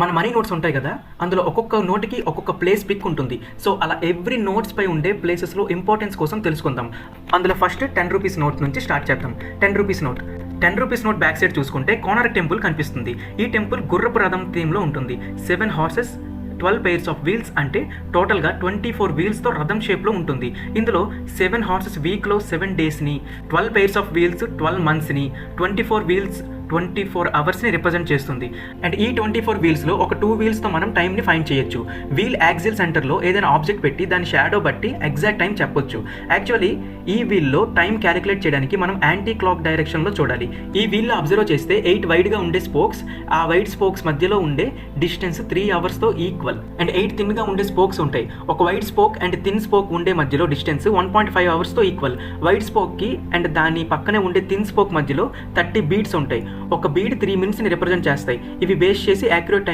మన money notes ఉంటాయి కదా, అందులో ఒక్కొక్క నోట్కి ఒక్కొక్క ప్లేస్ పిక్ ఉంటుంది. సో అలా ఎవ్రీ నోట్స్ పై ఉండే ప్లేసెస్లో ఇంపార్టెన్స్ కోసం తెలుసుకుందాం. అందులో ఫస్ట్ 10 రూపీస్ నోట్ నుంచి స్టార్ట్ చేద్దాం. 10 rupees note 10 rupees note back side చూసుకుంటే కోనార్క్ టెంపుల్ కనిపిస్తుంది. ఈ టెంపుల్ గుర్రపు రథం థీమ్లో ఉంటుంది. 7 హార్సెస్ 12 pairs ఆఫ్ వీల్స్, అంటే టోటల్గా 24 వీల్స్తో రథం షేప్లో ఉంటుంది. ఇందులో 7 హార్సెస్ వీక్లో 7 డేస్ని, 12 pairs ఆఫ్ వీల్స్ 12 మంత్స్ని, 24 వీల్స్ 24 అవర్స్ని రిప్రజెంట్ చేస్తుంది. అండ్ ఈ 24 వీల్స్లో ఒక 2 వీల్స్తో మనం టైంని ఫైండ్ చేయొచ్చు. వీల్ యాక్సిల్ సెంటర్లో ఏదైనా ఆబ్జెక్ట్ పెట్టి దాని షాడో బట్టి ఎగ్జాక్ట్ టైం చెప్పొచ్చు. యాక్చువల్లీ ఈ వీల్లో టైం క్యాలిక్యులేట్ చేయడానికి మనం యాంటీ క్లాక్ డైరెక్షన్లో చూడాలి. ఈ వీల్లో అబ్జర్వ్ చేస్తే 8 వైడ్గా ఉండే స్పోక్స్, ఆ వైడ్ స్పోక్స్ మధ్యలో ఉండే డిస్టెన్స్ 3 అవర్స్తో ఈక్వల్. అండ్ 8 థిన్గా ఉండే స్పోక్స్ ఉంటాయి. ఒక wide spoke and thin spoke ఉండే మధ్యలో డిస్టెన్స్ 1.5 అవర్స్తో ఈక్వల్. వైడ్ స్పోక్కి అండ్ దాని పక్కనే ఉండే థిన్ స్పోక్ మధ్యలో 30 బీట్స్ ఉంటాయి. ఒక బీట్ 3 మినిట్స్ని రిప్రజెంట్ చేస్తాయి. ఇవి బేస్ చేసి యాక్యురేట్